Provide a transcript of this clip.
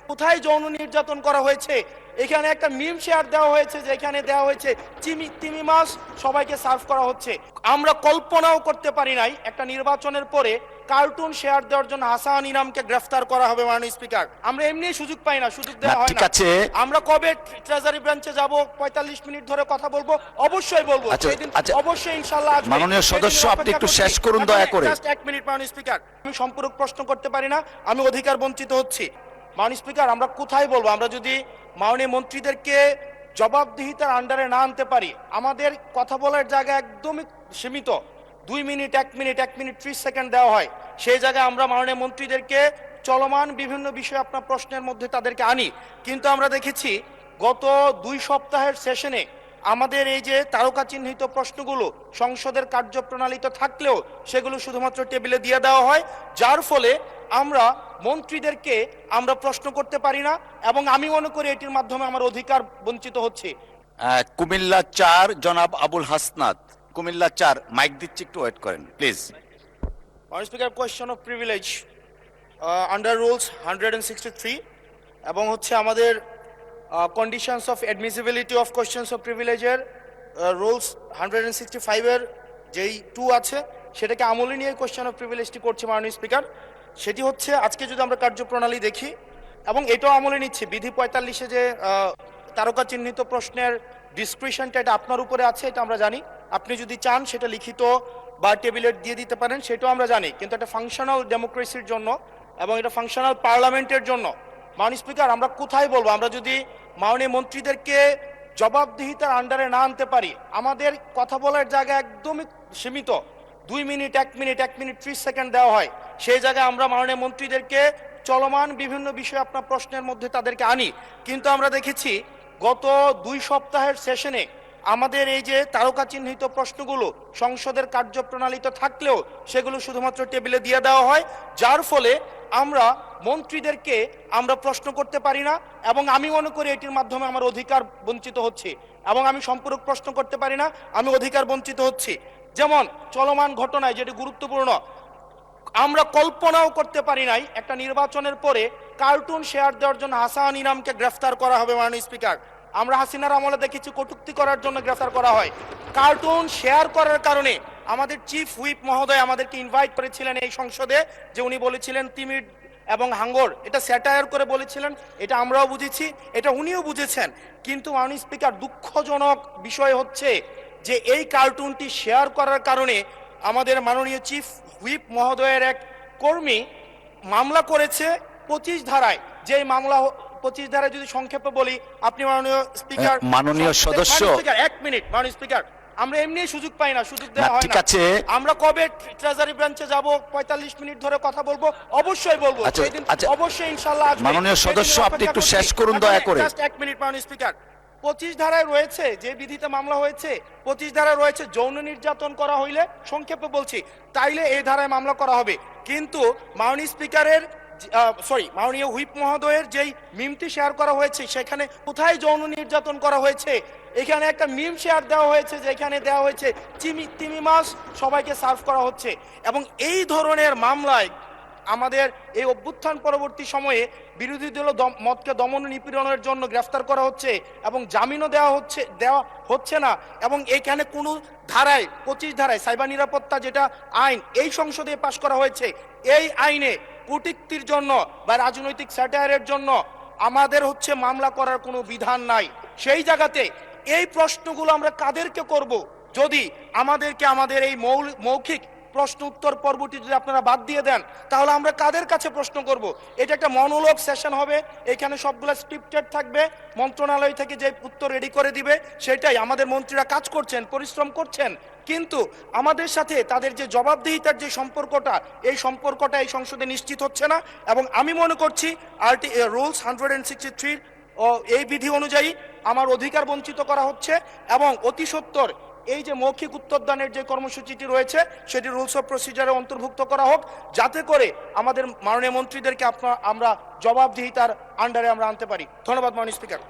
কোথায় যৌন নির্যাতন করা হয়েছে। এখানে একটা মিম শেয়ার দেওয়া হয়েছে, যেখানে দেওয়া হয়েছে তিমি মাছ সবাইকে সার্ভ করা হচ্ছে। আমরা কল্পনাও করতে পারি নাই একটা নির্বাচনের পরে কার্টুন শেয়ার দেওয়ার জন্য হাসান ইনামকে গ্রেফতার করা হবে। মাননীয় স্পিকার, আমরা এমনি সুযোগ পাই না, সুযোগ দেওয়া হয় না। আমরা কবে ট্রেজারি ব্রাঞ্চে যাব, 45 মিনিট ধরে কথা বলবো, অবশ্যই বলবো সেদিন, অবশ্যই ইনশাআল্লাহ আসবে। মাননীয় সদস্য, আপনি একটু শেষ করুন দয়া করে। জাস্ট 1 মিনিট মাননীয় স্পিকার, আমি সম্পূরক প্রশ্ন করতে পারি না, আমি অধিকার বঞ্চিত হচ্ছি। মাননীয় স্পিকার, আমরা কোথায় বলবো? আমরা যদি মাননীয় মন্ত্রীদেরকে জবাবদিহিতার আন্ডারে না আনতে পারি, আমাদের কথা বলার জায়গা একদমই সীমিত, 2 মিনিট 1 মিনিট 1 মিনিট 30 সেকেন্ড দেওয়া হয়, সেই জায়গায় আমরা মাননীয় মন্ত্রীদেরকে চলমান বিভিন্ন বিষয়ে আপনার প্রশ্নের মধ্যে তাদেরকে আনি। কিন্তু আমরা দেখেছি গত 2 সপ্তাহের সেশনে আমাদের এই যে তারকা চিহ্নিত প্রশ্নগুলো সংসদের কার্যপ্রণালীতে থাকলেও সেগুলো শুধুমাত্র টেবিলে দিয়ে দেওয়া হয়, যার ফলে আমরা মন্ত্রীদেরকে আমরা প্রশ্ন করতে পারি না, এবং আমি মনে করি এটির মাধ্যমে আমার অধিকার বঞ্চিত হচ্ছে। কুমিল্লা 4 জনাব আবুল হাসনাত, কুমিল্লা 4, মাইক দিচ্ছি, একটু ওয়েট করেন প্লিজ। মাননীয় speaker, question of privilege under rules 163 এবং হচ্ছে আমাদের conditions of admissibility of questions of প্রিভিলেজের রুলস 165-এর যেই 2 আছে সেটাকে আমলে নিয়ে কোয়েশ্চন অফ প্রিভিলেজটি করছে মাননীয় স্পিকার। সেটি হচ্ছে আজকে যদি আমরা কার্যপ্রণালী দেখি, এবং এটাও আমলে নিচ্ছি, বিধি 45-এ যে তারকা চিহ্নিত প্রশ্নের ডিসক্রিপশনটা এটা আপনার উপরে আছে, এটা আমরা জানি। আপনি যদি চান সেটা লিখিত বা টেবিলেট দিয়ে দিতে পারেন, সেটাও আমরা জানি। কিন্তু এটা ফাংশনাল ডেমোক্রেসির জন্য এবং এটা ফাংশনাল পার্লামেন্টের জন্য। মাননীয় স্পিকার, আমরা কোথায় বলবো? আমরা যদি মাননীয় মন্ত্রীদেরকে জবাবদিহিতার আন্ডারে না আনতে পারি, আমাদের কথা বলার জায়গা একদমই সীমিত, 2 মিনিট 1 মিনিট 1 মিনিট 30 সেকেন্ড দেওয়া হয়, সেই জায়গায় আমরা মাননীয় মন্ত্রীদেরকে চলমান বিভিন্ন বিষয়ে আপনার প্রশ্নের মধ্যে তাদেরকে আনি। কিন্তু আমরা দেখেছি গত 2 সপ্তাহের সেশনে আমাদের এই যে তারকা চিহ্নিত প্রশ্নগুলো সংসদের কার্যপ্রণালীতে থাকলেও সেগুলো শুধুমাত্র টেবিলে দিয়ে দেওয়া হয়, যার ফলে আমরা মন্ত্রীদেরকে আমরা প্রশ্ন করতে পারি না, এবং আমি মনে করি এটির মাধ্যমে আমার অধিকার বঞ্চিত হচ্ছে, এবং আমি সম্পূরক প্রশ্ন করতে পারি না, আমি অধিকার বঞ্চিত হচ্ছি। যেমন চলমান ঘটনায় যেটি গুরুত্বপূর্ণ, আমরা কল্পনাও করতে পারি নাই একটা নির্বাচনের পরে কার্টুন শেয়ার দেওয়ার জন্য হাসান ইনামকে গ্রেফতার করা হবে। মাননীয় স্পিকার, আমরা হাসিনার আমলে দেখেছি কটূক্তি করার জন্য গ্রেফতার করা হয়, কার্টুন শেয়ার করার কারণে আমাদের চিফ হুইপ মহোদয় আমাদেরকে ইনভাইট করেছিলেন এই সংসদে, যে উনি বলেছিলেন তিমির এবং হাঙ্গর, এটা স্যাটায়ার করে বলেছিলেন, এটা আমরাও বুঝেছি, এটা উনিও বুঝেছেন। কিন্তু মাননীয় স্পিকার, দুঃখজনক বিষয় হচ্ছে যে এই কার্টুনটি শেয়ার করার কারণে আমাদের মাননীয় চিফ হুইপ মহোদয়ের এক কর্মী মামলা করেছে 25 ধারায়। যে মামলা 25 ধারায় যদি সংক্ষেপে বলি, আপনি মাননীয় স্পিকার, মাননীয় সদস্য, 1 মিনিট মাননীয় স্পিকার, আমরা এমনি সুযোগ পাই না, সুযোগ দেওয়া হয় না। আমরা কবে ট্রেজারি ব্রাঞ্চে যাব, 45 মিনিট ধরে কথা বলবো, অবশ্যই বলবো সেদিন, অবশ্যই ইনশাআল্লাহ আসবে। মাননীয় সদস্য, আপনি একটু শেষ করুন দয়া করে। জাস্ট 1 মিনিট মাননীয় স্পিকার, 25 ধারায় রয়েছে, যে বিধিতে মামলা হয়েছে 25 ধারায় রয়েছে যৌন নির্যাতন করা হইলে, সংক্ষেপে বলছি, তাইলে এই ধারায় মামলা করা হবে। কিন্তু মাননীয় স্পিকারের মাননীয় হুইপ মহোদয়ের যেই মিমটি শেয়ার করা হয়েছে সেখানে কোথায় যৌন নির্যাতন করা হয়েছে, এখানে একটা মিম শেয়ার দেওয়া হয়েছে, যেখানে দেওয়া হয়েছে তিমি মাছ সবাইকে সার্ভ করা হচ্ছে। এবং এই ধরনের মামলায় আমাদের এই অভ্যুত্থান পরবর্তী সময়ে বিরোধী দল মতকে দমন নিপীড়নের জন্য গ্রেফতার করা হচ্ছে, এবং জামিনও দেওয়া হচ্ছে না। এবং এইখানে কোনো ধারায় 25 ধারায় সাইবার নিরাপত্তা যেটা আইন এই সংসদে পাশ করা হয়েছে, এই আইনে কূটনীতির জন্য বা রাজনৈতিক স্যাটায়ারের জন্য আমাদের হচ্ছে মামলা করার কোনো বিধান নাই। সেই জায়গাতে এই প্রশ্নগুলো আমরা কাদেরকে করব? যদি আমাদেরকে আমাদের এই মৌখিক প্রশ্ন উত্তর পর্বটি যদি আপনারা বাদ দিয়ে দেন, তাহলে আমরা কাদের কাছে প্রশ্ন করব? এটা একটা মনোলগ সেশন হবে, এখানে সবগুলো স্ক্রিপ্টেড থাকবে, মন্ত্রণালয় থেকে যে উত্তর রেডি করে দিবে সেটাই। আমাদের মন্ত্রীরা কাজ করছেন, পরিশ্রম করছেন, কিন্তু আমাদের সাথে তাদের যে জবাবদিহিতার যে সম্পর্কটা, এই সম্পর্কটা এই সংসদে নিশ্চিত হচ্ছে না। এবং আমি মনে করছি রুলস 163 এই বিধি অনুযায়ী আমার অধিকার বঞ্চিত করা হচ্ছে, এবং অতি সত্বর এই যে মৌখিক উত্তরদানের যে কর্মসূচিটি রয়েছে সেটি রুলস অফ প্রসিজারে অন্তর্ভুক্ত করা হোক, যাতে করে আমাদের মাননীয় মন্ত্রীদেরকে আমরা জবাবদিহিতার আন্ডারে আমরা আনতে পারি। ধন্যবাদ মাননীয় স্পিকার।